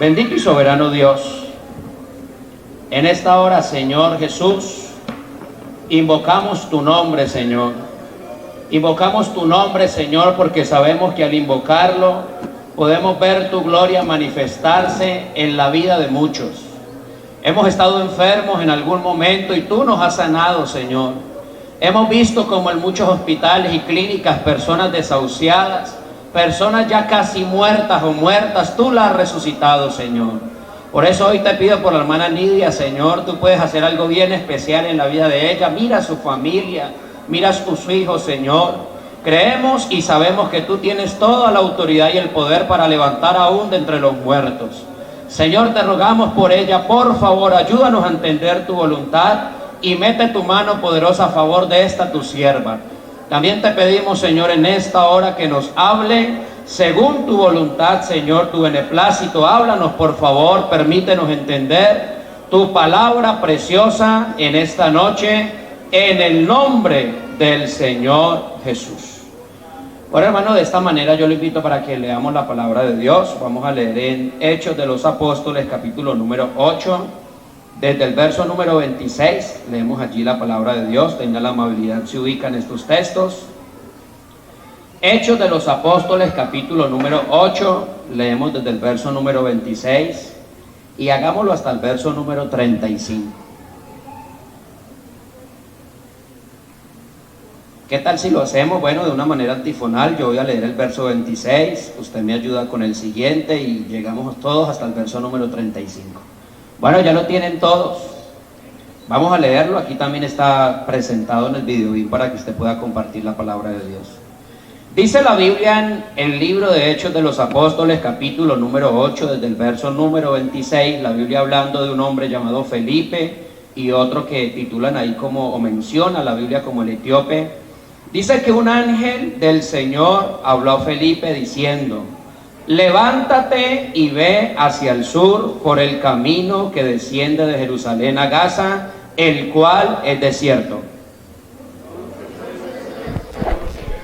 Bendito y soberano Dios, en esta hora, Señor Jesús, invocamos tu nombre, Señor. Invocamos tu nombre, Señor, porque sabemos que al invocarlo podemos ver tu gloria manifestarse en la vida de muchos. Hemos estado enfermos en algún momento y tú nos has sanado, Señor. Hemos visto como en muchos hospitales y clínicas personas desahuciadas, personas ya casi muertas o muertas, tú las has resucitado, Señor. Por eso hoy te pido por la hermana Nidia, Señor, tú puedes hacer algo bien especial en la vida de ella. Mira a su familia, mira a sus hijos, Señor. Creemos y sabemos que tú tienes toda la autoridad y el poder para levantar aún de entre los muertos. Señor, te rogamos por ella, por favor, ayúdanos a entender tu voluntad y mete tu mano poderosa a favor de esta tu sierva. También te pedimos, Señor, en esta hora que nos hable según tu voluntad, Señor, tu beneplácito. Háblanos, por favor, permítenos entender tu palabra preciosa en esta noche, en el nombre del Señor Jesús. Bueno, hermano, de esta manera yo lo invito para que leamos la palabra de Dios. Vamos a leer en Hechos de los Apóstoles, capítulo número 8, desde el verso número 26. Leemos allí la palabra de Dios. Tenga la amabilidad, se ubican estos textos. Hechos de los Apóstoles, capítulo número 8. Leemos desde el verso número 26 y hagámoslo hasta el verso número 35. ¿Qué tal si lo hacemos? Bueno, de una manera antifonal. Yo voy a leer el verso 26, usted me ayuda con el siguiente y llegamos todos hasta el verso número 35. Bueno, ya lo tienen todos. Vamos a leerlo. Aquí también está presentado en el video para que usted pueda compartir la palabra de Dios. Dice la Biblia en el libro de Hechos de los Apóstoles, capítulo número 8, desde el verso número 26, la Biblia hablando de un hombre llamado Felipe y otro que titulan ahí como, o menciona la Biblia como el etíope. Dice que un ángel del Señor habló a Felipe diciendo: levántate y ve hacia el sur por el camino que desciende de Jerusalén a Gaza, el cual es desierto.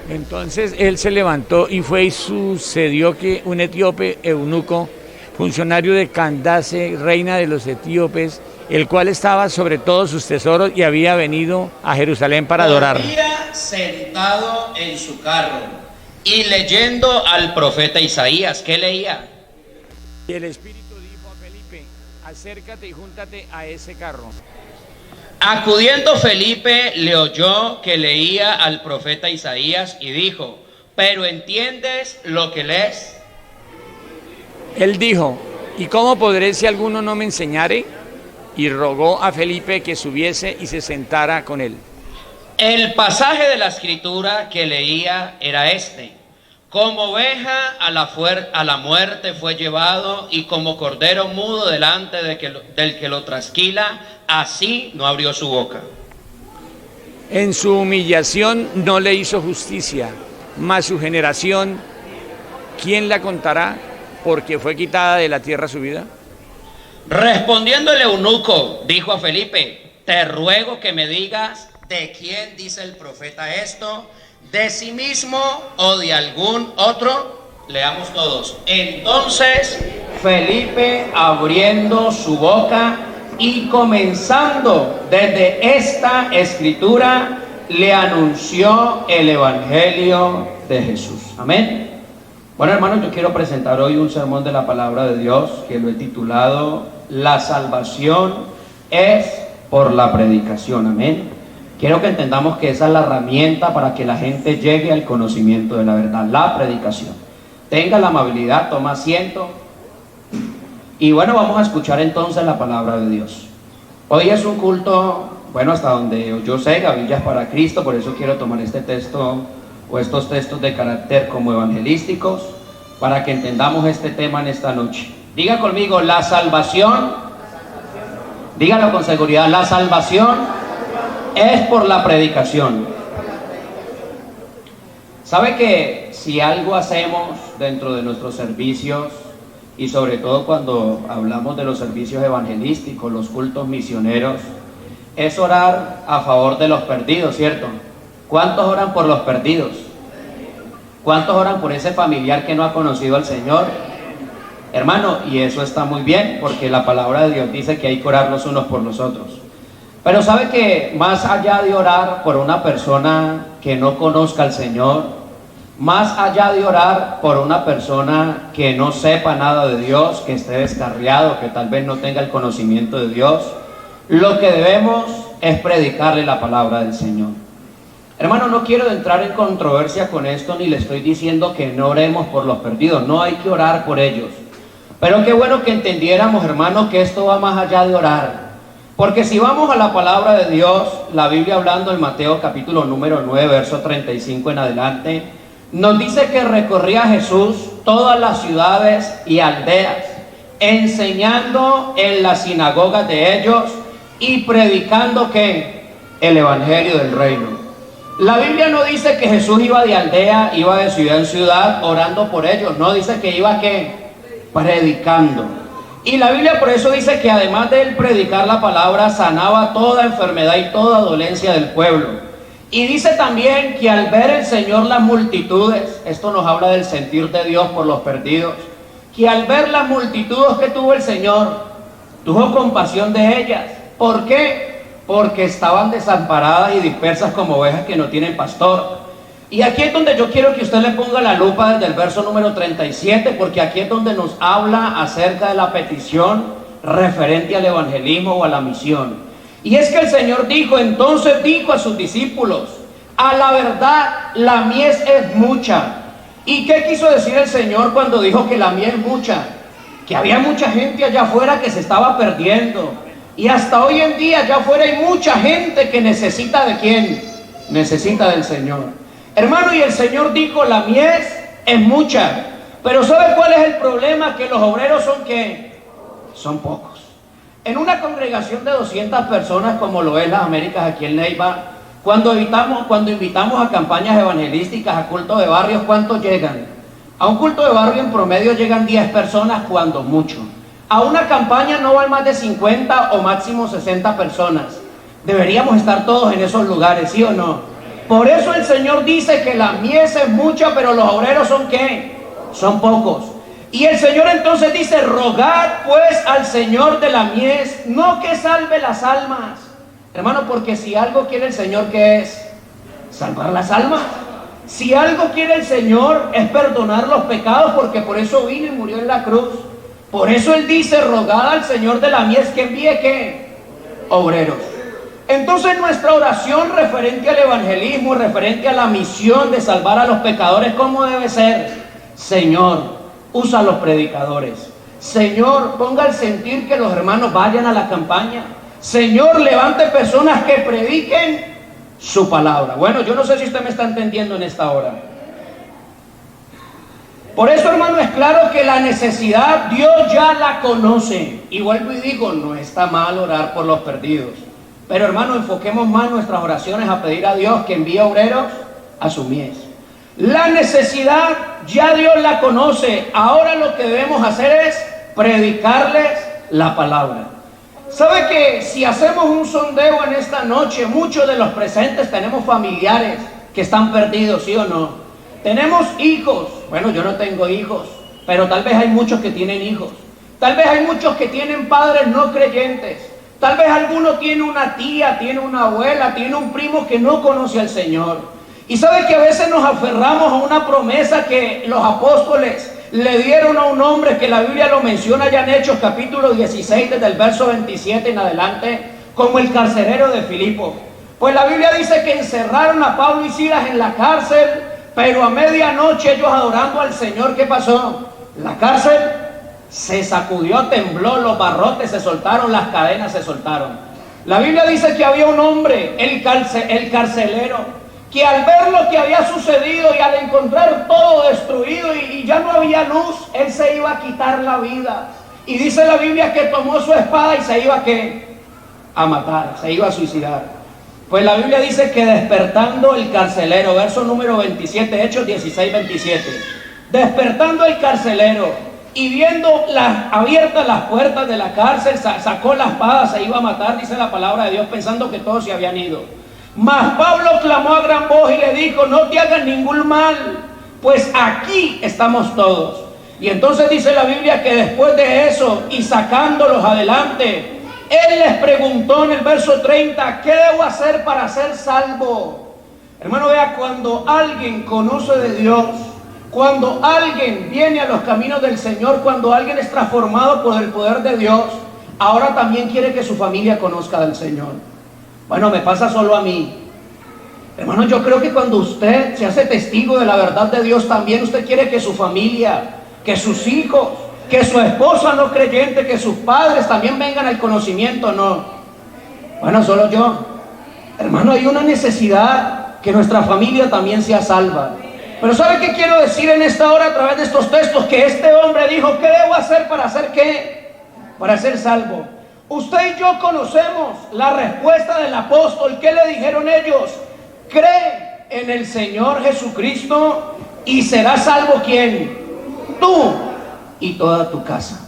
Entonces él se levantó y fue, y sucedió que un etíope eunuco, funcionario de Candace, reina de los etíopes, el cual estaba sobre todos sus tesoros y había venido a Jerusalén para adorar. Había sentado en su carro y leyendo al profeta Isaías. ¿Qué leía? Y el Espíritu dijo a Felipe: acércate y júntate a ese carro. Acudiendo Felipe le oyó que leía al profeta Isaías y dijo: ¿pero entiendes lo que lees? Él dijo: ¿y cómo podré si alguno no me enseñare? Y rogó a Felipe que subiese y se sentara con él. El pasaje de la escritura que leía era este: como oveja a la muerte fue llevado, y como cordero mudo delante del que lo trasquila, así no abrió su boca. En su humillación no le hizo justicia, mas su generación, ¿quién la contará? Porque fue quitada de la tierra su vida. Respondiendo el eunuco, dijo a Felipe: te ruego que me digas, ¿de quién dice el profeta esto? ¿De sí mismo o de algún otro? Leamos todos. Entonces Felipe, abriendo su boca y comenzando desde esta escritura, le anunció el evangelio de Jesús. Amén. Bueno, hermanos, yo quiero presentar hoy un sermón de la palabra de Dios que lo he titulado: la salvación es por la predicación. Amén. Quiero que entendamos que esa es la herramienta para que la gente llegue al conocimiento de la verdad, la predicación. Tenga la amabilidad, toma asiento. Y bueno, vamos a escuchar entonces la palabra de Dios. Hoy es un culto, bueno, hasta donde yo sé, Gavillas para Cristo, por eso quiero tomar este texto o estos textos de carácter como evangelísticos, para que entendamos este tema en esta noche. Diga conmigo: la salvación, dígalo con seguridad, la salvación es por la predicación. ¿Sabe que si algo hacemos dentro de nuestros servicios, y sobre todo cuando hablamos de los servicios evangelísticos, los cultos misioneros, es orar a favor de los perdidos, ¿cierto? ¿Cuántos oran por los perdidos? ¿Cuántos oran por ese familiar que no ha conocido al Señor? Hermano, y eso está muy bien, porque la palabra de Dios dice que hay que orar los unos por los otros. Pero sabe que más allá de orar por una persona que no conozca al Señor, más allá de orar por una persona que no sepa nada de Dios, que esté descarriado, que tal vez no tenga el conocimiento de Dios, lo que debemos es predicarle la palabra del Señor. Hermano, no quiero entrar en controversia con esto, ni le estoy diciendo que no oremos por los perdidos, no hay que orar por ellos. Pero qué bueno que entendiéramos, hermano, que esto va más allá de orar. Porque si vamos a la palabra de Dios, la Biblia hablando en Mateo capítulo número 9, verso 35 en adelante, nos dice que recorría Jesús todas las ciudades y aldeas, enseñando en las sinagogas de ellos y predicando que el evangelio del reino. La Biblia no dice que Jesús iba de aldea, iba de ciudad en ciudad orando por ellos, no, dice que iba ¿qué? Predicando. Y la Biblia por eso dice que además de él predicar la palabra, sanaba toda enfermedad y toda dolencia del pueblo. Y dice también que al ver el Señor las multitudes, esto nos habla del sentir de Dios por los perdidos, que al ver las multitudes que tuvo el Señor, tuvo compasión de ellas. ¿Por qué? Porque estaban desamparadas y dispersas como ovejas que no tienen pastor. Y aquí es donde yo quiero que usted le ponga la lupa desde el verso número 37, porque aquí es donde nos habla acerca de la petición referente al evangelismo o a la misión. Y es que el Señor dijo, entonces dijo a sus discípulos, a la verdad la mies es mucha. ¿Y qué quiso decir el Señor cuando dijo que la mies es mucha? Que había mucha gente allá afuera que se estaba perdiendo. Y hasta hoy en día allá afuera hay mucha gente que necesita ¿de quién? Necesita del Señor. Hermano, y el Señor dijo, la mies es mucha. Pero ¿sabe cuál es el problema? Que los obreros son ¿qué? Son pocos. En una congregación de 200 personas como lo es las Américas aquí en Neiva, cuando invitamos a campañas evangelísticas, a cultos de barrios, ¿cuántos llegan? A un culto de barrio en promedio llegan 10 personas cuando mucho. A una campaña no van más de 50 o máximo 60 personas. Deberíamos estar todos en esos lugares, ¿sí o no? Por eso el Señor dice que la mies es mucha, pero los obreros son ¿qué? Son pocos. Y el Señor entonces dice, rogad pues al Señor de la mies, no que salve las almas. Hermano, porque si algo quiere el Señor, ¿qué es? Salvar las almas. Si algo quiere el Señor es perdonar los pecados, porque por eso vino y murió en la cruz. Por eso Él dice, rogad al Señor de la mies que envíe ¿qué? Obreros. Entonces nuestra oración referente al evangelismo, referente a la misión de salvar a los pecadores, ¿cómo debe ser? Señor, usa a los predicadores. Señor, ponga al sentir que los hermanos vayan a la campaña. Señor, levante personas que prediquen su palabra. Bueno, yo no sé si usted me está entendiendo en esta hora. Por eso, hermano, es claro que la necesidad Dios ya la conoce. Y vuelvo y digo, no está mal orar por los perdidos. Pero, hermano, enfoquemos más nuestras oraciones a pedir a Dios que envíe obreros a su mies. La necesidad ya Dios la conoce. Ahora lo que debemos hacer es predicarles la palabra. ¿Sabe que si hacemos un sondeo en esta noche, muchos de los presentes tenemos familiares que están perdidos, ¿sí o no? Tenemos hijos. Bueno, yo no tengo hijos, pero tal vez hay muchos que tienen hijos. Tal vez hay muchos que tienen padres no creyentes. Tal vez alguno tiene una tía, tiene una abuela, tiene un primo que no conoce al Señor. Y sabe que a veces nos aferramos a una promesa que los apóstoles le dieron a un hombre, que la Biblia lo menciona ya en Hechos capítulo 16, desde el verso 27 en adelante, como el carcelero de Filipo. Pues la Biblia dice que encerraron a Pablo y Silas en la cárcel, pero a medianoche ellos adorando al Señor, ¿qué pasó? La cárcel se sacudió, tembló, los barrotes se soltaron, las cadenas se soltaron. La Biblia dice que había un hombre, el carcelero, que al ver lo que había sucedido y al encontrar todo destruido y ya no había luz, él se iba a quitar la vida. Y dice la Biblia que tomó su espada y se iba a matar, se iba a suicidar. Pues la Biblia dice que despertando el carcelero, verso número 27, Hechos 16, 27, despertando el carcelero y viendo abiertas las puertas de la cárcel, sacó la espada, se iba a matar, dice la palabra de Dios, pensando que todos se habían ido. Mas Pablo clamó a gran voz y le dijo, no te hagas ningún mal, pues aquí estamos todos. Y entonces dice la Biblia que después de eso y sacándolos adelante, Él les preguntó en el verso 30, ¿qué debo hacer para ser salvo? Hermano, vea, cuando alguien conoce de Dios, cuando alguien viene a los caminos del Señor, cuando alguien es transformado por el poder de Dios, ahora también quiere que su familia conozca del Señor. Bueno, me pasa solo a mí. Hermano, yo creo que cuando usted se hace testigo de la verdad de Dios, también usted quiere que su familia, que sus hijos, que su esposa no creyente, que sus padres también vengan al conocimiento, ¿no? Bueno, solo yo. Hermano, hay una necesidad que nuestra familia también sea salva. Pero ¿sabe qué quiero decir en esta hora a través de estos textos? Que este hombre dijo, ¿qué debo hacer para hacer qué? Para ser salvo. Usted y yo conocemos la respuesta del apóstol. ¿Qué le dijeron ellos? Cree en el Señor Jesucristo y será salvo ¿quién? Tú y toda tu casa.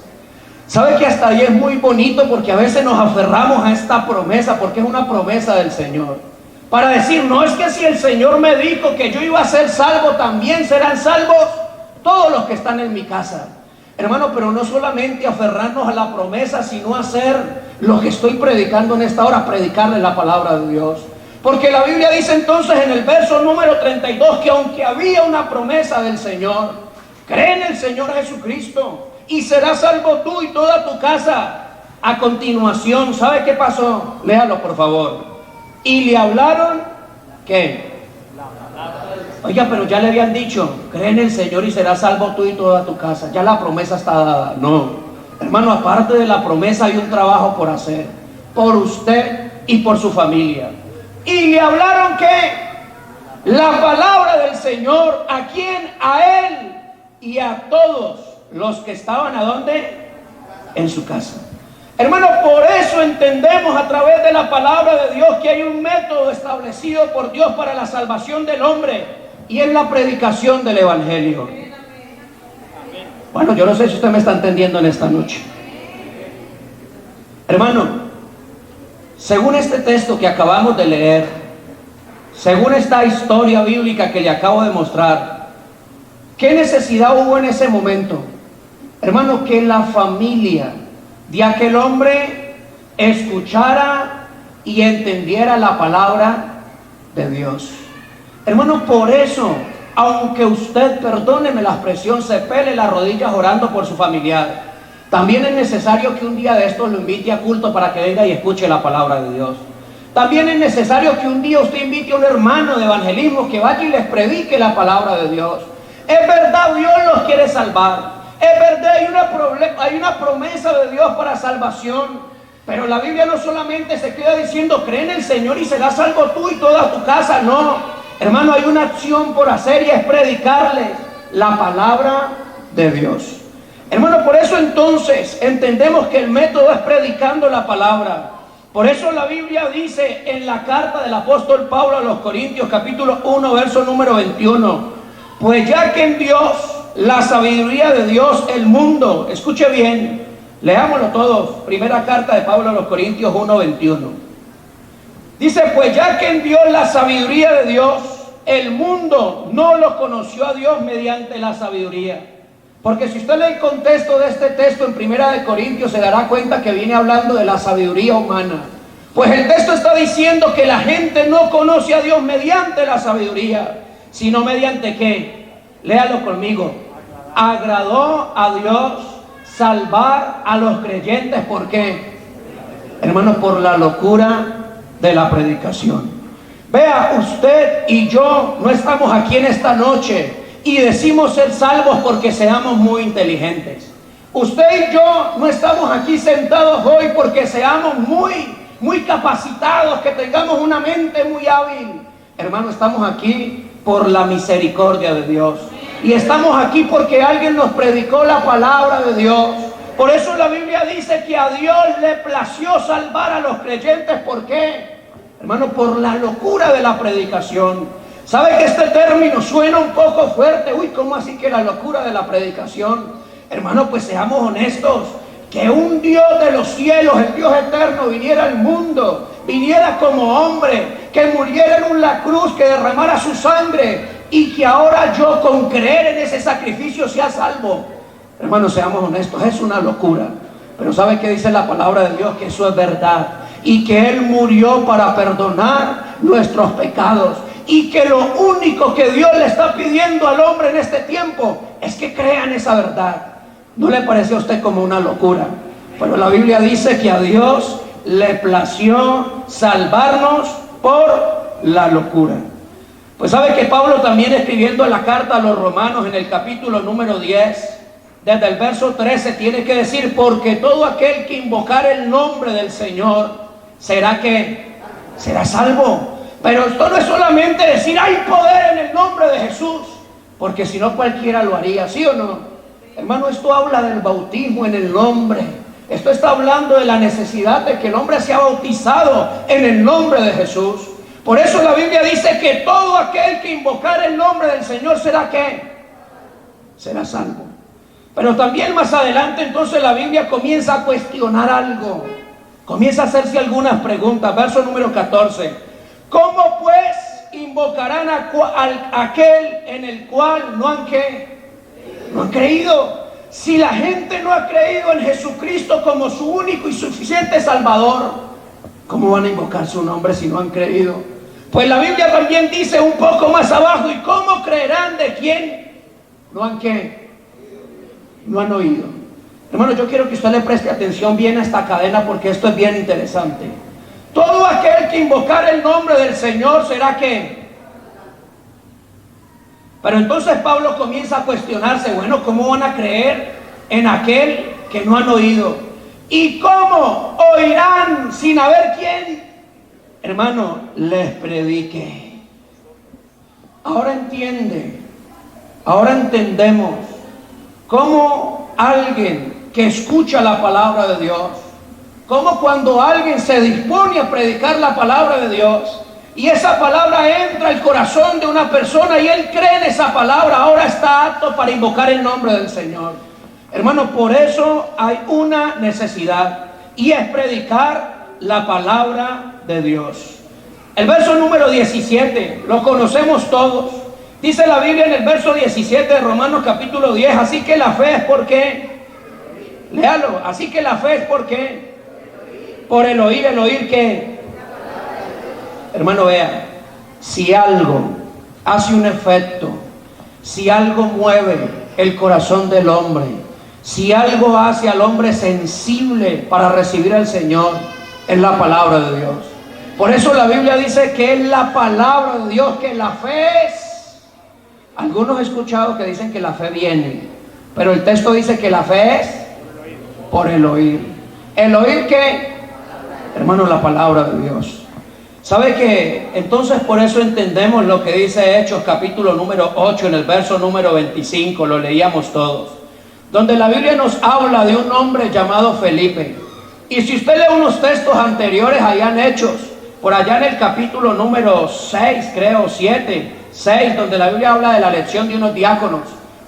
¿Sabe que hasta ahí es muy bonito? Porque a veces nos aferramos a esta promesa, porque es una promesa del Señor. Para decir, no es que si el Señor me dijo que yo iba a ser salvo, también serán salvos todos los que están en mi casa. Hermano, pero no solamente aferrarnos a la promesa, sino hacer lo que estoy predicando en esta hora, predicarle la palabra de Dios. Porque la Biblia dice entonces en el verso número 32 que aunque había una promesa del Señor, cree en el Señor Jesucristo y serás salvo tú y toda tu casa. A continuación, ¿sabe qué pasó? Léalo por favor. Y le hablaron, ¿qué? Oiga, pero ya le habían dicho, cree en el Señor y serás salvo tú y toda tu casa. Ya la promesa está dada. No, hermano, aparte de la promesa hay un trabajo por hacer, por usted y por su familia. Y le hablaron, ¿qué? La palabra del Señor. ¿A quién? A él y a todos los que estaban, ¿a dónde? En su casa. Hermano, por eso entendemos a través de la palabra de Dios que hay un método establecido por Dios para la salvación del hombre, y es la predicación del Evangelio. Bueno, yo no sé si usted me está entendiendo en esta noche. Hermano, según este texto que acabamos de leer, según esta historia bíblica que le acabo de mostrar, ¿qué necesidad hubo en ese momento? Hermano, que la familia de aquel hombre escuchara y entendiera la palabra de Dios. Hermano, por eso, aunque usted, perdóneme la expresión, se pele las rodillas orando por su familiar, también es necesario que un día de estos lo invite a culto para que venga y escuche la palabra de Dios. También es necesario que un día usted invite a un hermano de evangelismo que vaya y les predique la palabra de Dios. Es verdad, Dios los quiere salvar. Es verdad, hay una promesa de Dios para salvación, pero la Biblia no solamente se queda diciendo cree en el Señor y serás salvo tú y toda tu casa. No, hermano, hay una acción por hacer y es predicarles la palabra de Dios. Hermano, por eso entonces entendemos que el método es predicando la palabra. Por eso la Biblia dice en la carta del apóstol Pablo a los Corintios, capítulo 1, verso número 21, pues ya que en Dios, la sabiduría de Dios, el mundo, escuche bien, leámoslo todos, primera carta de Pablo a los Corintios 1:21. Dice, pues ya que en Dios la sabiduría de Dios, el mundo no lo conoció a Dios mediante la sabiduría. Porque si usted lee el contexto de este texto en primera de Corintios, se dará cuenta que viene hablando de la sabiduría humana. Pues el texto está diciendo que la gente no conoce a Dios mediante la sabiduría, sino mediante ¿qué? Léalo conmigo. Agradó a Dios salvar a los creyentes. ¿Por qué? Hermanos, por la locura de la predicación. Vea, usted y yo no estamos aquí en esta noche y decimos ser salvos porque seamos muy inteligentes. Usted y yo no estamos aquí sentados hoy porque seamos muy capacitados, que tengamos una mente muy hábil. Hermano, estamos aquí por la misericordia de Dios. Y estamos aquí porque alguien nos predicó la palabra de Dios. Por eso la Biblia dice que a Dios le plació salvar a los creyentes. ¿Por qué? Hermano, por la locura de la predicación. ¿Sabe que este término suena un poco fuerte? Uy, ¿cómo así que la locura de la predicación? Hermano, pues seamos honestos. Que un Dios de los cielos, el Dios eterno, viniera al mundo, viniera como hombre, que muriera en una cruz, que derramara su sangre, y que ahora yo con creer en ese sacrificio sea salvo. Hermanos, seamos honestos, es una locura. Pero ¿sabe qué dice la palabra de Dios? Que eso es verdad. Y que Él murió para perdonar nuestros pecados. Y que lo único que Dios le está pidiendo al hombre en este tiempo es que crean esa verdad. ¿No le parece a usted como una locura? Pero la Biblia dice que a Dios le plació salvarnos por la locura. Pues sabe que Pablo también, escribiendo en la carta a los Romanos en el capítulo número 10, desde el verso 13, tiene que decir: porque todo aquel que invocar el nombre del Señor será salvo. Pero esto no es solamente decir hay poder en el nombre de Jesús, porque si no cualquiera lo haría, ¿sí o no? Hermano, esto habla del bautismo en el nombre. Esto está hablando de la necesidad de que el hombre sea bautizado en el nombre de Jesús. Por eso la Biblia dice que todo aquel que invocar el nombre del Señor será salvo. Pero también más adelante entonces la Biblia comienza a cuestionar algo. Comienza a hacerse algunas preguntas. Verso número 14. ¿Cómo pues invocarán a aquel en el cual no han creído? Si la gente no ha creído en Jesucristo como su único y suficiente Salvador, ¿cómo van a invocar su nombre si no han creído? Pues la Biblia también dice un poco más abajo: ¿y cómo creerán de quien no han oído? Hermano, yo quiero que usted le preste atención bien a esta cadena, porque esto es bien interesante. Todo aquel que invocar el nombre del Señor será Pero entonces Pablo comienza a cuestionarse: bueno, ¿cómo van a creer en aquel que no han oído? ¿Y cómo oirán sin haber quien, hermano, les predique? Ahora entendemos cómo alguien que escucha la palabra de Dios, cómo cuando alguien se dispone a predicar la palabra de Dios, y esa palabra entra al corazón de una persona y él cree en esa palabra, ahora está apto para invocar el nombre del Señor. Hermano, por eso hay una necesidad, y es predicar la palabra de Dios. El verso número 17 lo conocemos todos. Dice la Biblia en el verso 17 de Romanos capítulo 10: así que la fe es ¿por qué? Léalo. Así que la fe es ¿por qué? Por el oír. ¿El oír qué? Hermano, vea, si algo hace un efecto, si algo mueve el corazón del hombre, si algo hace al hombre sensible para recibir al Señor, es la palabra de Dios. Por eso la Biblia dice que es la palabra de Dios, que la fe es. Algunos he escuchado que dicen que la fe viene, pero el texto dice que la fe es por el oír. ¿El oír qué? Hermano, la palabra de Dios. ¿Sabe que entonces por eso entendemos lo que dice Hechos capítulo número 8 en el verso número 25? Lo leíamos todos, donde la Biblia nos habla de un hombre llamado Felipe. Y si usted lee unos textos anteriores allá en Hechos, por allá en el capítulo número 6, creo, 7, 6, donde la Biblia habla de la elección de unos diáconos,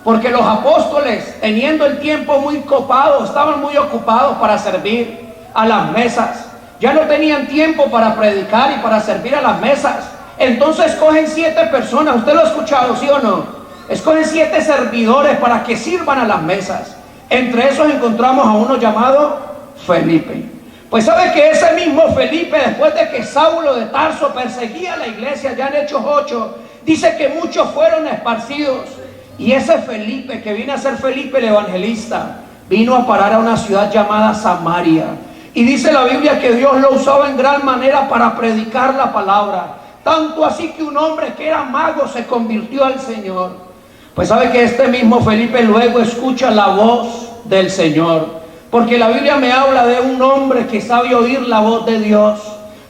porque los apóstoles, teniendo el tiempo muy copado, estaban muy ocupados para servir a las mesas. Ya no tenían tiempo para predicar y para servir a las mesas. Entonces escogen 7 personas. ¿Usted lo ha escuchado, sí o no? Escogen 7 servidores para que sirvan a las mesas. Entre esos encontramos a uno llamado Felipe. Pues sabe que ese mismo Felipe, después de que Saulo de Tarso perseguía a la iglesia, ya en Hechos 8, dice que muchos fueron esparcidos. Y ese Felipe, que vino a ser Felipe el evangelista, vino a parar a una ciudad llamada Samaria. Y dice la Biblia que Dios lo usaba en gran manera para predicar la palabra. Tanto así que un hombre que era mago se convirtió al Señor. Pues sabe que este mismo Felipe luego escucha la voz del Señor. Porque la Biblia me habla de un hombre que sabe oír la voz de Dios.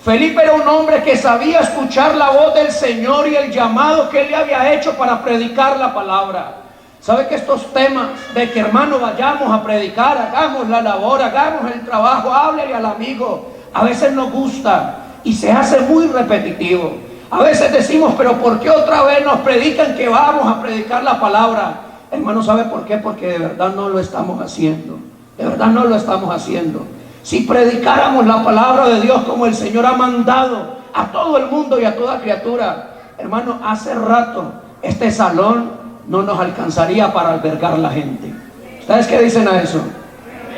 Felipe era un hombre que sabía escuchar la voz del Señor y el llamado que él le había hecho para predicar la palabra. ¿Sabe que estos temas de que, hermano, vayamos a predicar, hagamos la labor, hagamos el trabajo, háblele al amigo, a veces nos gusta y se hace muy repetitivo? A veces decimos, pero ¿por qué otra vez nos predican que vamos a predicar la palabra? Hermano, ¿sabe por qué? Porque de verdad no lo estamos haciendo. De verdad no lo estamos haciendo. Si predicáramos la palabra de Dios como el Señor ha mandado a todo el mundo y a toda criatura, hermano, hace rato este salón no nos alcanzaría para albergar la gente. ¿Ustedes qué dicen a eso?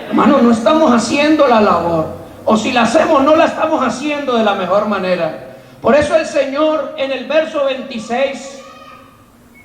Hermano, no estamos haciendo la labor, o si la hacemos, no la estamos haciendo de la mejor manera. Por eso el Señor en el verso 26,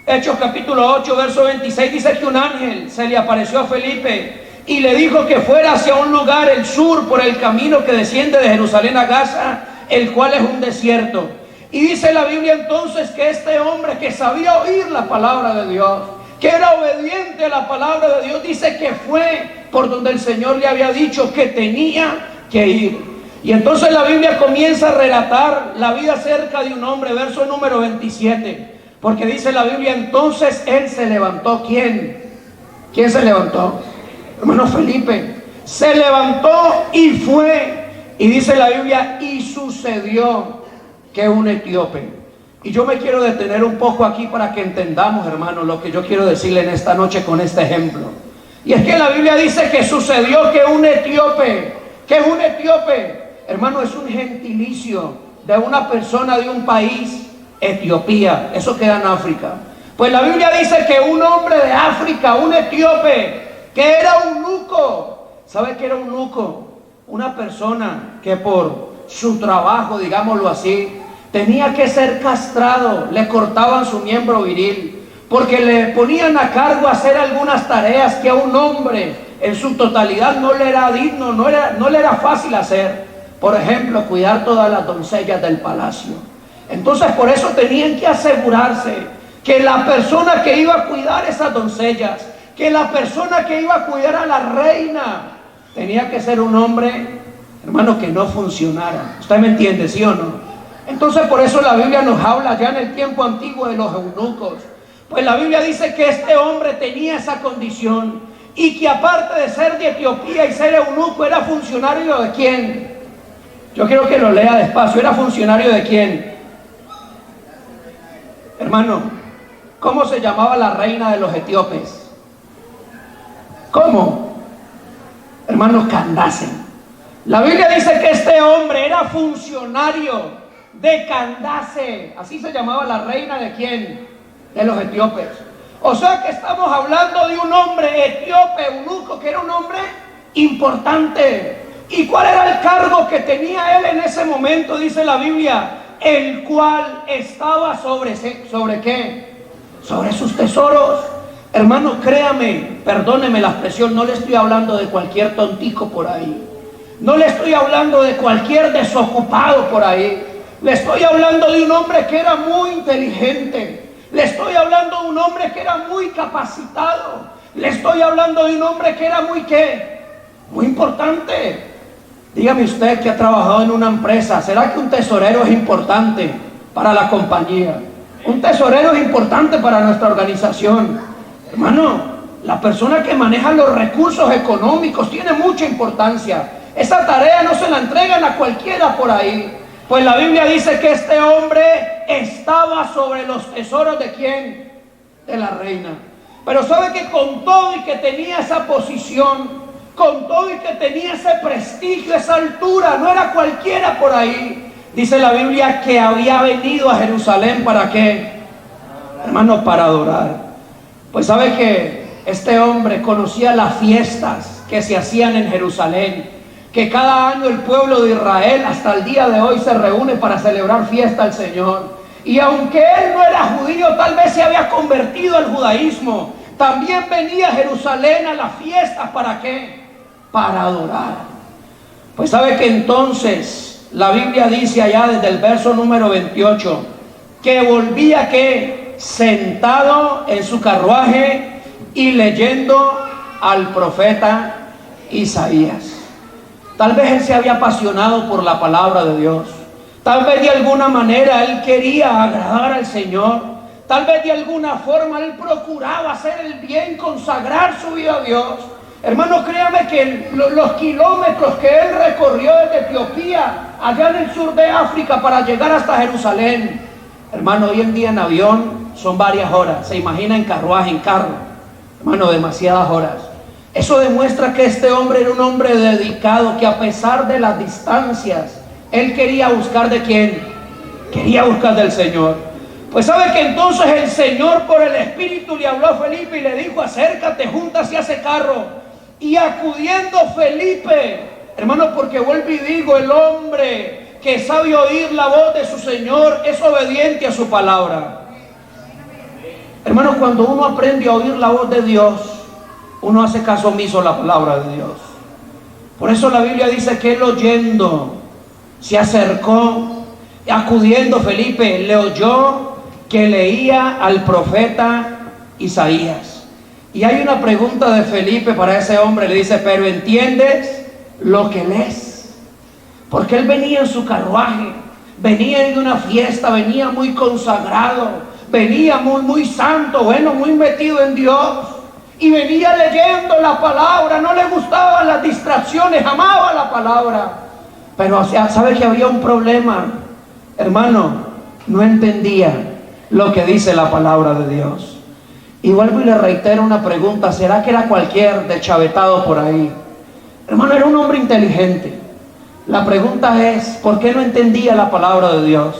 Hechos capítulo 8, verso 26, dice que un ángel se le apareció a Felipe y le dijo que fuera hacia un lugar, el sur, por el camino que desciende de Jerusalén a Gaza, el cual es un desierto. Y dice la Biblia entonces que este hombre que sabía oír la palabra de Dios, que era obediente a la palabra de Dios, dice que fue por donde el Señor le había dicho que tenía que ir. Y entonces la Biblia comienza a relatar la vida acerca de un hombre, verso número 27, porque dice la Biblia, entonces él se levantó. ¿Quién? ¿Quién se levantó? Hermano Felipe. Se levantó y fue, y dice la Biblia, y sucedió que un etíope. Y yo me quiero detener un poco aquí para que entendamos, hermano, lo que yo quiero decirle en esta noche con este ejemplo. Y es que la Biblia dice que sucedió que un etíope, que es un etíope, hermano, es un gentilicio de una persona de un país, Etiopía, eso queda en África. Pues la Biblia dice que un hombre de África, un etíope, que era eunuco. ¿Sabe qué era un eunuco? Una persona que por su trabajo, digámoslo así, tenía que ser castrado, le cortaban su miembro viril, porque le ponían a cargo hacer algunas tareas que a un hombre en su totalidad no le era digno, no le era fácil hacer. Por ejemplo, cuidar todas las doncellas del palacio. Entonces por eso tenían que asegurarse que la persona que iba a cuidar esas doncellas, que la persona que iba a cuidar a la reina, tenía que ser un hombre, hermano, que no funcionara. ¿Usted me entiende, sí o no? Entonces por eso la Biblia nos habla ya en el tiempo antiguo de los eunucos. Pues la Biblia dice que este hombre tenía esa condición y que aparte de ser de Etiopía y ser eunuco, era funcionario ¿de quién? Yo quiero que lo lea despacio. ¿Era funcionario de quién? Hermano, ¿cómo se llamaba la reina de los etíopes? ¿Cómo? Hermano, Candace. La Biblia dice que este hombre era funcionario de Candace. Así se llamaba la reina de quién? De los etíopes. O sea que estamos hablando de un hombre etíope, eunuco, que era un hombre importante. ¿Y cuál era el cargo que tenía él en ese momento? Dice la Biblia, el cual estaba sobre ¿qué? Sobre sus tesoros. Hermano, créame, perdóneme la expresión, no le estoy hablando de cualquier tontico por ahí. No le estoy hablando de cualquier desocupado por ahí. Le estoy hablando de un hombre que era muy inteligente. Le estoy hablando de un hombre que era muy capacitado. Le estoy hablando de un hombre que era muy, ¿qué? Muy importante. Dígame usted que ha trabajado en una empresa, ¿será que un tesorero es importante para la compañía? Un tesorero es importante para nuestra organización. Hermano, la persona que maneja los recursos económicos tiene mucha importancia. Esa tarea no se la entregan a cualquiera por ahí. Pues la Biblia dice que este hombre estaba sobre los tesoros ¿de quién? De la reina. Pero sabe que con todo y que tenía esa posición, con todo y que tenía ese prestigio, esa altura, no era cualquiera por ahí. Dice la Biblia que había venido a Jerusalén, ¿para qué? Hermano, para adorar. Pues sabe que este hombre conocía las fiestas que se hacían en Jerusalén, que cada año el pueblo de Israel hasta el día de hoy se reúne para celebrar fiesta al Señor. Y aunque él no era judío, tal vez se había convertido al judaísmo, también venía a Jerusalén a las fiestas, ¿para qué? Para adorar. Pues sabe que entonces la Biblia dice allá desde el verso número 28 que volvía que sentado en su carruaje y leyendo al profeta Isaías. Tal vez él se había apasionado por la palabra de Dios. Tal vez de alguna manera él quería agradar al Señor. Tal vez de alguna forma él procuraba hacer el bien, consagrar su vida a Dios. Hermano, créame que los kilómetros que él recorrió desde Etiopía, allá en el sur de África, para llegar hasta Jerusalén, hermano, hoy en día en avión son varias horas. Se imagina en carruaje, en carro. Hermano, demasiadas horas. Eso demuestra que este hombre era un hombre dedicado, que a pesar de las distancias, él quería buscar ¿de quién? Quería buscar del Señor. Pues sabe que entonces el Señor por el Espíritu le habló a Felipe y le dijo: acércate, júntase a ese carro. Y acudiendo Felipe, hermano, porque vuelvo y digo, el hombre que sabe oír la voz de su Señor es obediente a su palabra. Hermano, cuando uno aprende a oír la voz de Dios, uno hace caso omiso a la palabra de Dios. Por eso la Biblia dice que él, oyendo, se acercó, acudiendo Felipe, le oyó que leía al profeta Isaías. Y hay una pregunta de Felipe para ese hombre, le dice: pero ¿entiendes lo que lees? Porque él venía en su carruaje, venía de una fiesta, venía muy consagrado, venía muy santo, bueno, muy metido en Dios, y venía leyendo la palabra, no le gustaban las distracciones, amaba la palabra. Pero sabe que había un problema, hermano, no entendía lo que dice la palabra de Dios. Y vuelvo y le reitero una pregunta: ¿será que era cualquier deschavetado por ahí? Hermano, era un hombre inteligente. La pregunta es: ¿por qué no entendía la palabra de Dios?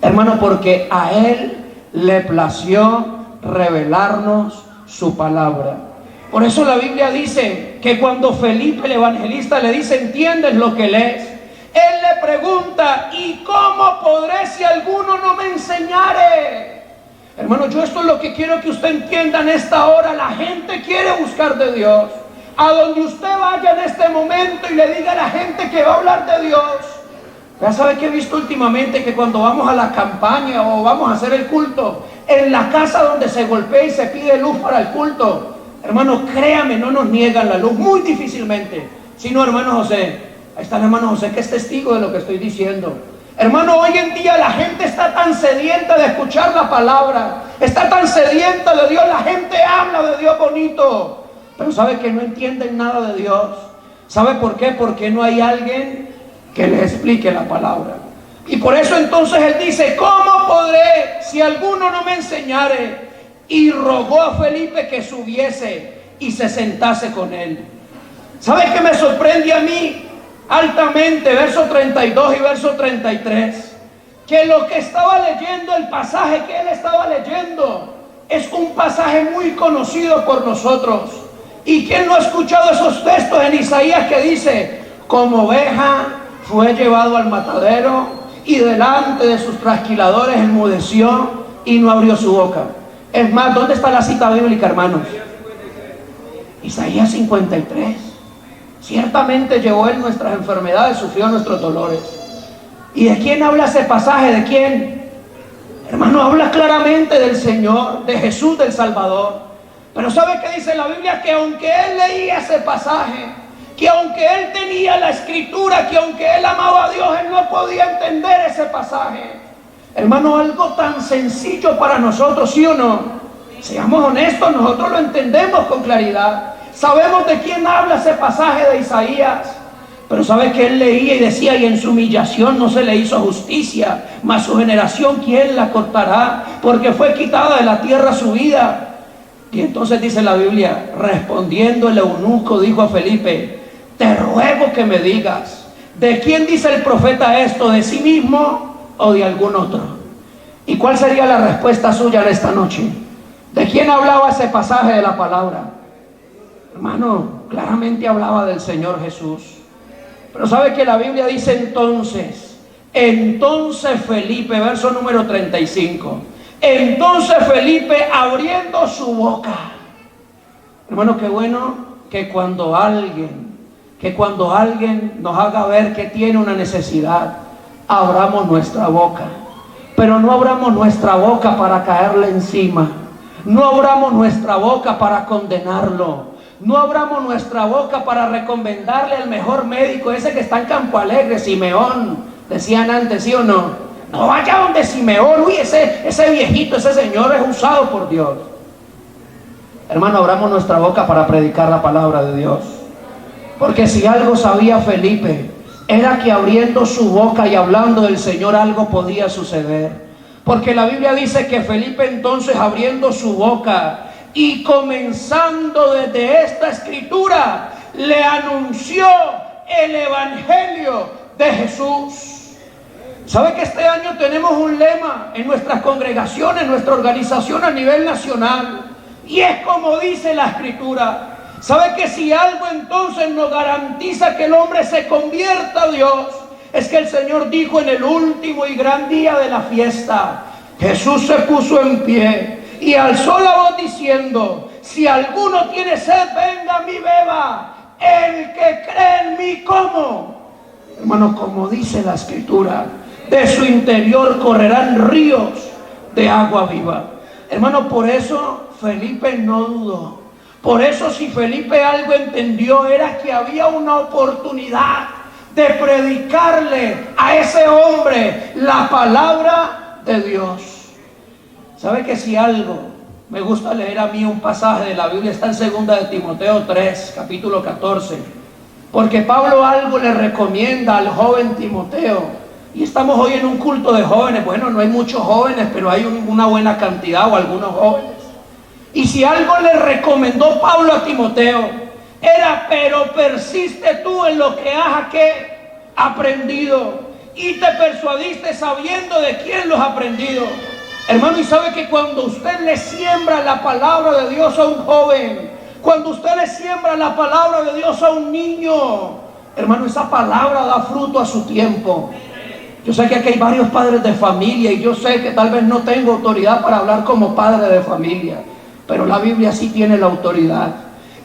Hermano, porque a él le plació revelarnos su palabra. Por eso la Biblia dice que cuando Felipe el evangelista le dice: ¿entiendes lo que lees?, él le pregunta: ¿y cómo podré si alguno no me enseñare? Hermano, yo esto es lo que quiero que usted entienda en esta hora. La gente quiere buscar de Dios. A donde usted vaya en este momento y le diga a la gente que va a hablar de Dios. Ya sabe que he visto últimamente que cuando vamos a la campaña o vamos a hacer el culto, en la casa donde se golpea y se pide luz para el culto, hermano, créame, no nos niegan la luz, muy difícilmente. Sino, hermano José, ahí está el hermano José, que es testigo de lo que estoy diciendo. Hermano, hoy en día la gente está tan sedienta de escuchar la palabra, está tan sedienta de Dios, la gente habla de Dios bonito, pero sabe que no entienden nada de Dios. ¿Sabe por qué? Porque no hay alguien que les explique la palabra. Y por eso entonces él dice: ¿cómo podré si alguno no me enseñare? Y rogó a Felipe que subiese y se sentase con él. ¿Sabe qué me sorprende a mí altamente? Verso 32 y verso 33, que lo que estaba leyendo, el pasaje que él estaba leyendo, es un pasaje muy conocido por nosotros. ¿Y quién no ha escuchado esos textos en Isaías que dice: como oveja fue llevado al matadero, y delante de sus trasquiladores enmudeció y no abrió su boca? Es más, ¿dónde está la cita bíblica, hermanos? Isaías 53. Ciertamente llevó él nuestras enfermedades, sufrió nuestros dolores. ¿Y de quién habla ese pasaje? ¿De quién? Hermano, habla claramente del Señor, de Jesús, del Salvador. Pero ¿sabe qué dice la Biblia? Que aunque él leía ese pasaje, que aunque él tenía la escritura, que aunque él amaba a Dios, él no podía entender ese pasaje. Hermano, algo tan sencillo para nosotros, ¿sí o no? Seamos honestos, nosotros lo entendemos con claridad. Sabemos de quién habla ese pasaje de Isaías. Pero ¿sabe que él leía y decía: y en su humillación no se le hizo justicia, mas su generación ¿quién la cortará? Porque fue quitada de la tierra su vida. Y entonces dice la Biblia: respondiendo el eunuco dijo a Felipe: te ruego que me digas, ¿de quién dice el profeta esto? ¿De sí mismo o de algún otro? ¿Y cuál sería la respuesta suya en esta noche? ¿De quién hablaba ese pasaje de la palabra? Hermano, claramente hablaba del Señor Jesús. Pero ¿sabe que la Biblia dice entonces Felipe, verso número 35, entonces Felipe abriendo su boca? Hermano, qué bueno que cuando alguien nos haga ver que tiene una necesidad, abramos nuestra boca. Pero no abramos nuestra boca para caerle encima, no abramos nuestra boca para condenarlo, no abramos nuestra boca para recomendarle al mejor médico, ese que está en Campo Alegre, Simeón, decían antes, ¿sí o no? No vaya donde Simeón, uy, ese viejito, ese señor es usado por Dios. Hermano, abramos nuestra boca para predicar la palabra de Dios. Porque si algo sabía Felipe, era que abriendo su boca y hablando del Señor algo podía suceder. Porque la Biblia dice que Felipe entonces, abriendo su boca y comenzando desde esta escritura, le anunció el evangelio de Jesús. ¿Sabe que este año tenemos un lema en nuestras congregaciones, en nuestra organización a nivel nacional? Y es como dice la Escritura. ¿Sabe que si algo entonces nos garantiza que el hombre se convierta a Dios? Es que el Señor dijo en el último y gran día de la fiesta, Jesús se puso en pie y alzó la voz diciendo, si alguno tiene sed, venga a mí beba. El que cree en mí, ¿cómo? Hermanos, como dice la Escritura, de su interior correrán ríos de agua viva. Hermanos, por eso Felipe no dudó. Por eso, si Felipe algo entendió, era que había una oportunidad de predicarle a ese hombre la palabra de Dios. ¿Sabe que si algo me gusta leer a mí un pasaje de la Biblia? Está en 2 de Timoteo 3, capítulo 14. Porque Pablo algo le recomienda al joven Timoteo. Y estamos hoy en un culto de jóvenes. Bueno, no hay muchos jóvenes, pero hay una buena cantidad o algunos jóvenes. Y si algo le recomendó Pablo a Timoteo, era, pero persiste tú en lo que has aprendido y te persuadiste sabiendo de quién lo has aprendido. Hermano, y sabe que cuando usted le siembra la palabra de Dios a un joven, cuando usted le siembra la palabra de Dios a un niño, hermano, esa palabra da fruto a su tiempo. Yo sé que aquí hay varios padres de familia y yo sé que tal vez no tengo autoridad para hablar como padre de familia, pero la Biblia sí tiene la autoridad.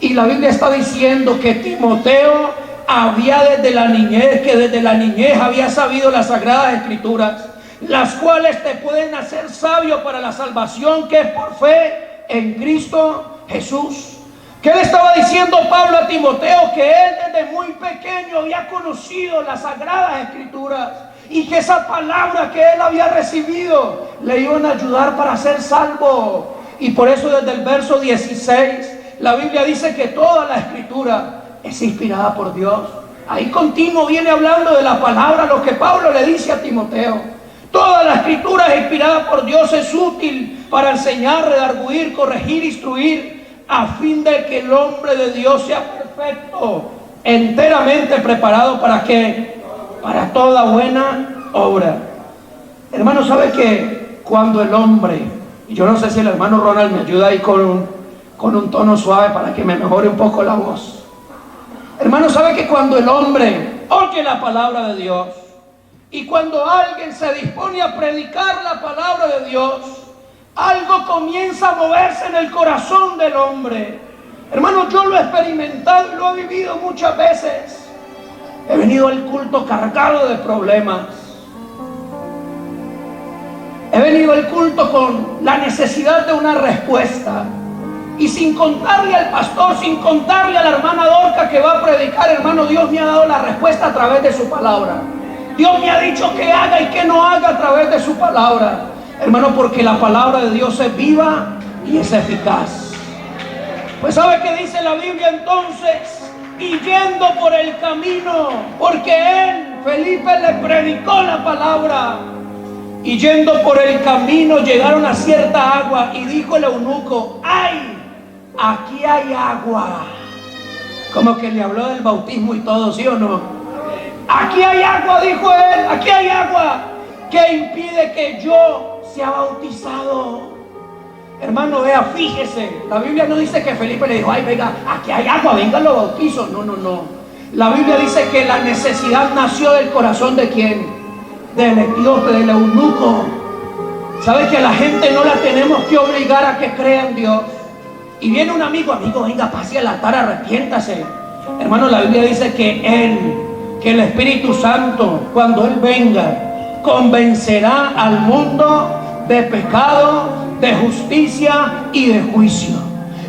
Y la Biblia está diciendo que Timoteo había desde la niñez había sabido las Sagradas Escrituras, las cuales te pueden hacer sabio para la salvación que es por fe en Cristo Jesús. ¿Qué le estaba diciendo Pablo a Timoteo? Que él desde muy pequeño había conocido las Sagradas Escrituras y que esa palabra que él había recibido le iban a ayudar para ser salvo. Y por eso desde el verso 16 la Biblia dice que toda la Escritura es inspirada por Dios. Ahí continuo viene hablando de la palabra, lo que Pablo le dice a Timoteo. Toda la Escritura es inspirada por Dios, es útil para enseñar, redarguir, corregir, instruir, a fin de que el hombre de Dios sea perfecto, enteramente preparado ¿para qué? Para toda buena obra. Hermano, ¿sabe que cuando el hombre, y yo no sé si el hermano Ronald me ayuda ahí con un tono suave para que me mejore un poco la voz? Hermano, ¿sabe que cuando el hombre oye la palabra de Dios y cuando alguien se dispone a predicar la palabra de Dios, algo comienza a moverse en el corazón del hombre? Hermano, yo lo he experimentado y lo he vivido muchas veces. He venido al culto cargado de problemas. He venido al culto con la necesidad de una respuesta. Y sin contarle al pastor, sin contarle a la hermana Dorca que va a predicar, hermano, Dios me ha dado la respuesta a través de su palabra. Dios me ha dicho que haga y que no haga a través de su palabra. Hermano, porque la palabra de Dios es viva y es eficaz. Pues ¿sabe qué dice la Biblia entonces? Y yendo por el camino, porque él, Felipe, le predicó la palabra. Y yendo por el camino llegaron a cierta agua y dijo el eunuco, ¡ay! Aquí hay agua. Como que le habló del bautismo y todo, ¿sí o no? Aquí hay agua, dijo él, aquí hay agua que impide que yo sea bautizado. Hermano, vea, fíjese, la Biblia no dice que Felipe le dijo, ay, venga, aquí hay agua, venga, lo bautizo. No, no, no. La Biblia dice que la necesidad nació del corazón ¿de quién? Del etíope, del eunuco. ¿Sabe que a la gente no la tenemos que obligar a que crea en Dios? Y viene un amigo, venga, pase al altar, arrepiéntase. Hermano, la Biblia dice que el Espíritu Santo, cuando Él venga, convencerá al mundo de pecado, de justicia y de juicio.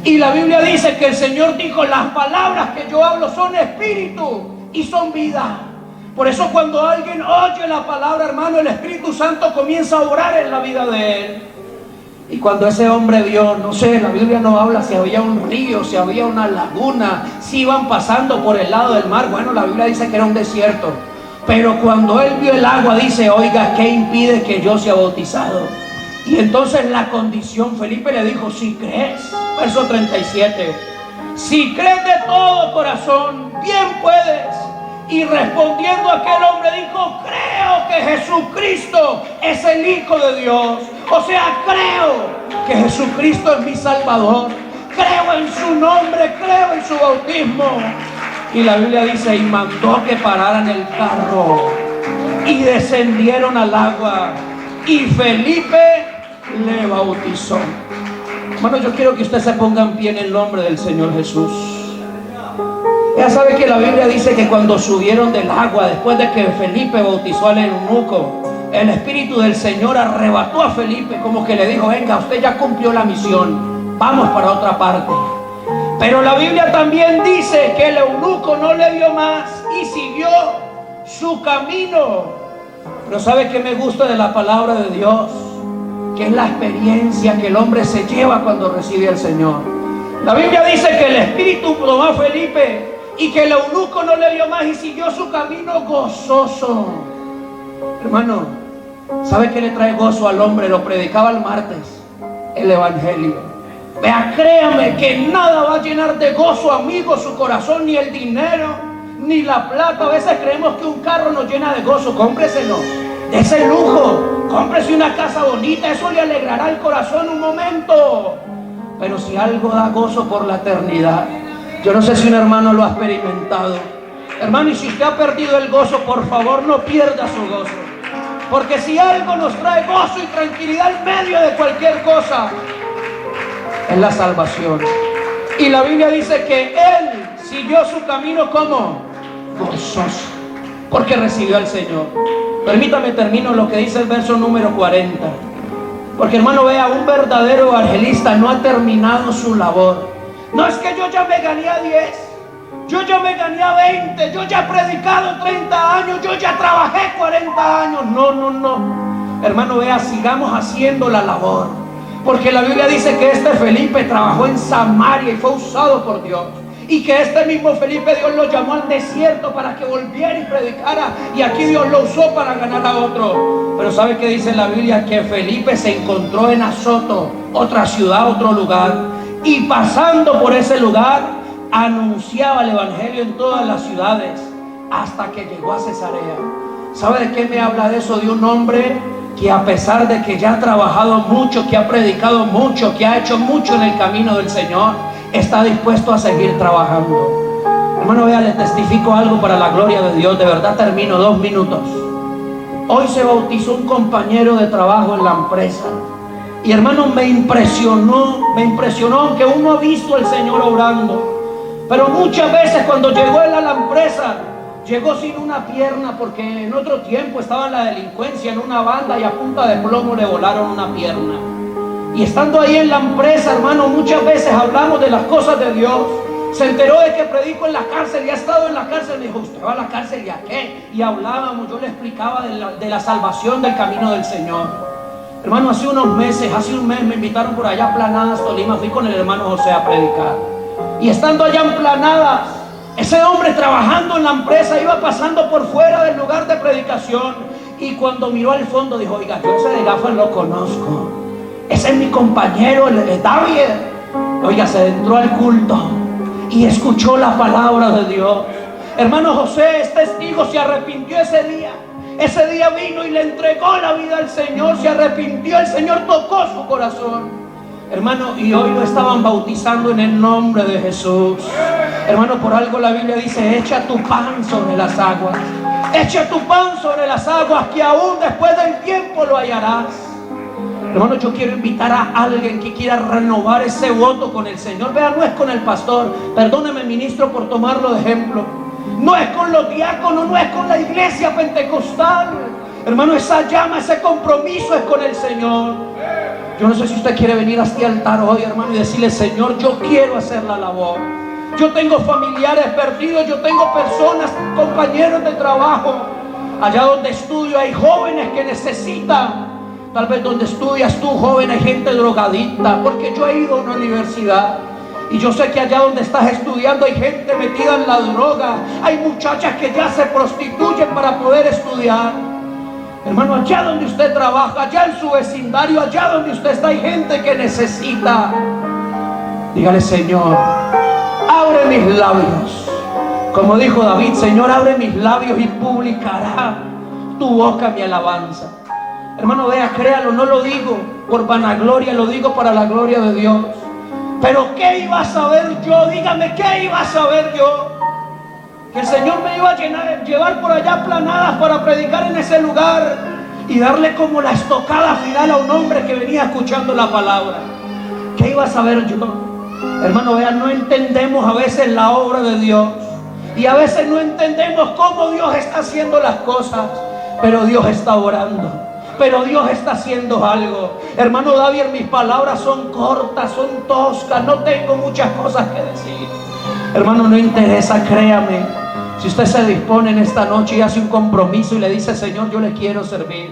Y la Biblia dice que el Señor dijo, las palabras que yo hablo son espíritu y son vida. Por eso cuando alguien oye la palabra, hermano, el Espíritu Santo comienza a obrar en la vida de él. Y cuando ese hombre vio, no sé, la Biblia no habla si había un río, si había una laguna, si iban pasando por el lado del mar. Bueno, la Biblia dice que era un desierto. Pero cuando él vio el agua, dice, oiga, ¿qué impide que yo sea bautizado? Y entonces la condición, Felipe le dijo, si crees, verso 37, si crees de todo corazón, bien puedes. Y respondiendo aquel hombre dijo: creo que Jesucristo es el Hijo de Dios. O sea, creo que Jesucristo es mi Salvador. Creo en su nombre, creo en su bautismo. Y la Biblia dice: y mandó que pararan el carro y descendieron al agua y Felipe le bautizó. Hermano, yo quiero que usted se ponga en pie en el nombre del Señor Jesús. Ya sabe que la Biblia dice que cuando subieron del agua, después de que Felipe bautizó al eunuco, el Espíritu del Señor arrebató a Felipe, como que le dijo: venga, usted ya cumplió la misión, vamos para otra parte. Pero la Biblia también dice que el eunuco no le vio más y siguió su camino. Pero ¿sabe qué me gusta de la palabra de Dios? Que es la experiencia que el hombre se lleva cuando recibe al Señor. La Biblia dice que el Espíritu tomó a Felipe y que el eunuco no le vio más y siguió su camino gozoso. Hermano, ¿sabe qué le trae gozo al hombre? Lo predicaba el martes, el Evangelio. Vea, créame que nada va a llenar de gozo, amigo, su corazón, ni el dinero, ni la plata. A veces creemos que un carro nos llena de gozo. Cómpreselo, ese lujo, cómprese una casa bonita, eso le alegrará el corazón un momento. Pero si algo da gozo por la eternidad, yo no sé si un hermano lo ha experimentado. Hermano, y si usted ha perdido el gozo, por favor no pierda su gozo. Porque si algo nos trae gozo y tranquilidad en medio de cualquier cosa, es la salvación. Y la Biblia dice que él siguió su camino como gozoso, porque recibió al Señor. Permítame termino lo que dice el verso número 40. Porque, hermano, vea, un verdadero evangelista no ha terminado su labor. No es que yo ya me gané a 10, yo ya me gané a 20, yo ya he predicado 30 años, yo ya trabajé 40 años. No. Hermano, vea, sigamos haciendo la labor. Porque la Biblia dice que este Felipe trabajó en Samaria y fue usado por Dios. Y que este mismo Felipe, Dios lo llamó al desierto para que volviera y predicara. Y aquí Dios lo usó para ganar a otro. Pero ¿sabe qué dice la Biblia? Que Felipe se encontró en Azoto, otra ciudad, otro lugar. Y pasando por ese lugar, anunciaba el Evangelio en todas las ciudades hasta que llegó a Cesarea. ¿Sabe de qué me habla de eso? De un hombre que, a pesar de que ya ha trabajado mucho, que ha predicado mucho, que ha hecho mucho en el camino del Señor, está dispuesto a seguir trabajando. Hermano, vea, le testifico algo para la gloria de Dios. De verdad termino, 2 minutos. Hoy se bautizó un compañero de trabajo en la empresa. Y, hermano, me impresionó, aunque uno ha visto al Señor obrando. Pero muchas veces cuando llegó él a la empresa, llegó sin una pierna, porque en otro tiempo estaba la delincuencia en una banda y a punta de plomo le volaron una pierna. Y estando ahí en la empresa, hermano, muchas veces hablamos de las cosas de Dios. Se enteró de que predico en la cárcel y ha estado en la cárcel. Me dijo: ¿usted va a la cárcel y a qué? Y hablábamos, yo le explicaba de la salvación, del camino del Señor. Hermano, hace un mes me invitaron por allá a Planadas, Tolima. Fui con el hermano José a predicar. Y estando allá en Planadas, ese hombre trabajando en la empresa iba pasando por fuera del lugar de predicación. Y cuando miró al fondo dijo: oiga, yo ese de gafas lo conozco. Ese es mi compañero, el David. Oiga, se entró al culto y escuchó la palabra de Dios. Hermano José es testigo, se arrepintió ese día. Ese día vino y le entregó la vida al Señor. Se arrepintió, el Señor tocó su corazón. Hermano, y hoy lo estaban bautizando en el nombre de Jesús. Hermano, por algo la Biblia dice: echa tu pan sobre las aguas. Echa tu pan sobre las aguas, que aún después del tiempo lo hallarás. Hermano, yo quiero invitar a alguien que quiera renovar ese voto con el Señor. Vea, no es con el pastor, perdóneme, ministro, por tomarlo de ejemplo. No es con los diáconos, no es con la iglesia pentecostal. Hermano, esa llama, ese compromiso es con el Señor. Yo no sé si usted quiere venir a este altar hoy, hermano, y decirle: Señor, yo quiero hacer la labor. Yo tengo familiares perdidos, yo tengo personas, compañeros de trabajo. Allá donde estudio hay jóvenes que necesitan. Tal vez donde estudias tú, joven, hay gente drogadicta, porque yo he ido a una universidad y yo sé que allá donde estás estudiando hay gente metida en la droga. Hay muchachas que ya se prostituyen para poder estudiar. Hermano, allá donde usted trabaja, allá en su vecindario, allá donde usted está, hay gente que necesita. Dígale: Señor, abre mis labios Como dijo David, Señor, abre mis labios y publicará tu boca mi alabanza. Hermano, vea, créalo, no lo digo por vanagloria, lo digo para la gloria de Dios. Pero ¿qué iba a saber yo? Dígame, ¿qué iba a saber yo? Que el Señor me iba a llevar por allá planadas para predicar en ese lugar y darle como la estocada final a un hombre que venía escuchando la palabra. ¿Qué iba a saber yo? Hermano, vean, no entendemos a veces la obra de Dios y a veces no entendemos cómo Dios está haciendo las cosas, pero Dios está orando, pero Dios está haciendo algo. Hermano David, mis palabras son cortas, son toscas, no tengo muchas cosas que decir. Hermano, no interesa, créame. Si usted se dispone en esta noche y hace un compromiso y le dice, Señor, yo le quiero servir,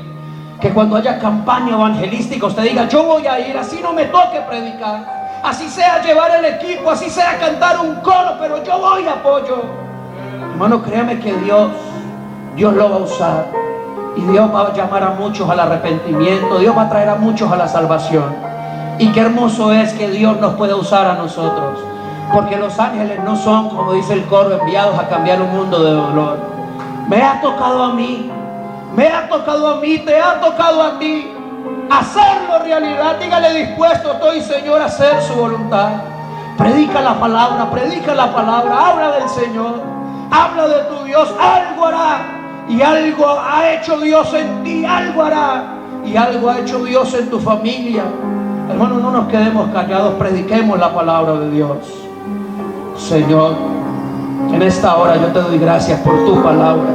que cuando haya campaña evangelística usted diga, yo voy a ir, así no me toque predicar, así sea llevar el equipo, así sea cantar un coro, pero yo voy y apoyo. Hermano, créame que Dios lo va a usar y Dios va a llamar a muchos al arrepentimiento, Dios va a traer a muchos a la salvación. Y qué hermoso es que Dios nos pueda usar a nosotros, porque los ángeles no son, como dice el coro, enviados a cambiar un mundo de dolor. Me ha tocado a mí, me ha tocado a mí, te ha tocado a ti hacerlo realidad. Dígale, dispuesto estoy, Señor, a hacer su voluntad. Predica la palabra, habla del Señor, habla de tu Dios. Algo hará, y algo ha hecho Dios en ti, algo hará, y algo ha hecho Dios en tu familia. Hermano, no nos quedemos callados, prediquemos la palabra de Dios. Señor, en esta hora yo te doy gracias por tu palabra.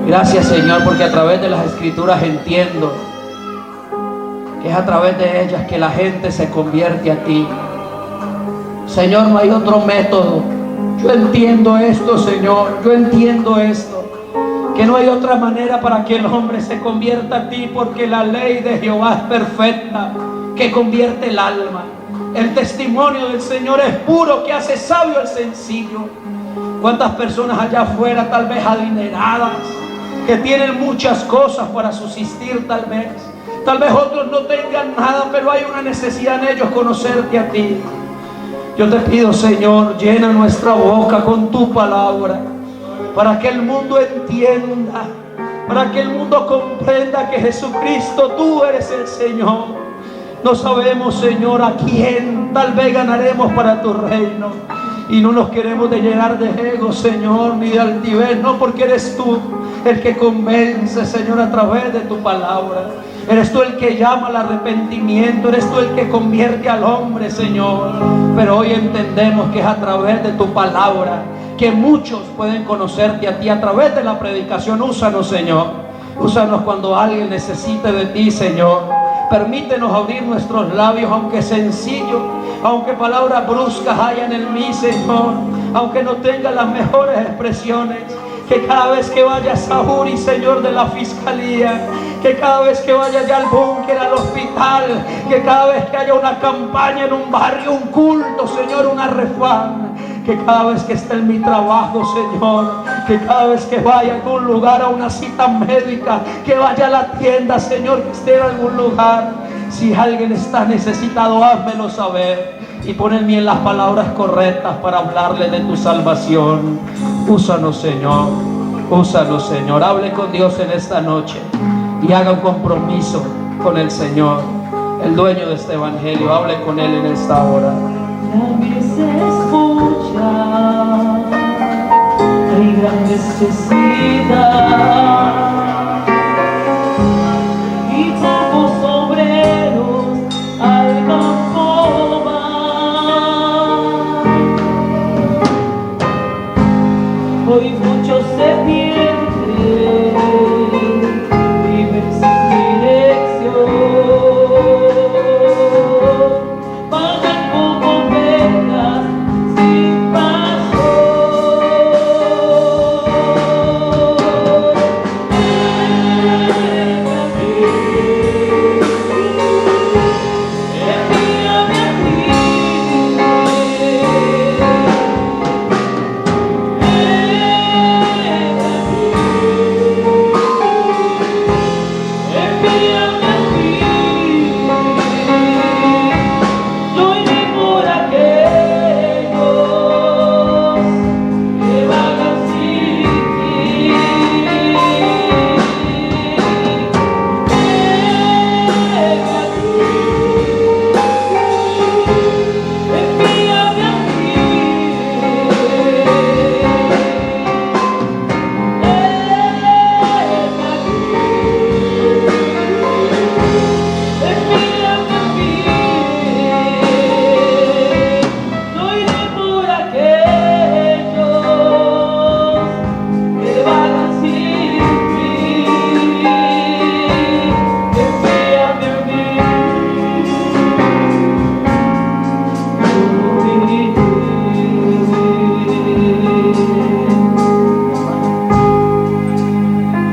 Gracias, Señor, porque a través de las Escrituras entiendo que es a través de ellas que la gente se convierte a ti. Señor, no hay otro método. Yo entiendo esto, Señor, yo entiendo esto, que no hay otra manera para que el hombre se convierta a ti, porque la ley de Jehová es perfecta, que convierte el alma. El testimonio del Señor es puro, que hace sabio al sencillo. ¿Cuántas personas allá afuera, tal vez adineradas, que tienen muchas cosas para subsistir, tal vez otros no tengan nada, pero hay una necesidad en ellos, conocerte a ti? Yo te pido, Señor, llena nuestra boca con tu palabra, para que el mundo entienda, para que el mundo comprenda que Jesucristo, tú eres el Señor. No sabemos, Señor, a quién tal vez ganaremos para tu reino, y no nos queremos de llenar de ego, Señor, ni de altivez, no, porque eres tú el que convence, Señor, a través de tu palabra. Eres tú el que llama al arrepentimiento, eres tú el que convierte al hombre, Señor. Pero hoy entendemos que es a través de tu palabra que muchos pueden conocerte a ti, a través de la predicación. Úsanos, Señor, úsanos cuando alguien necesite de ti, Señor. Permítenos abrir nuestros labios, aunque sencillo, aunque palabras bruscas hayan en mí, Señor, aunque no tenga las mejores expresiones. Que cada vez que vaya a Saúl, Señor, de la fiscalía, que cada vez que vaya ya al búnker, al hospital, que cada vez que haya una campaña en un barrio, un culto, Señor, una refán, que cada vez que esté en mi trabajo, Señor, que cada vez que vaya a algún lugar, a una cita médica, que vaya a la tienda, Señor, que esté en algún lugar, si alguien está necesitado, házmelo saber y pon en mí las palabras correctas para hablarle de tu salvación. Úsanos, Señor, úsanos, Señor. Hable con Dios en esta noche y haga un compromiso con el Señor, el dueño de este evangelio. Hable con Él en esta hora. Hay gran necesidad.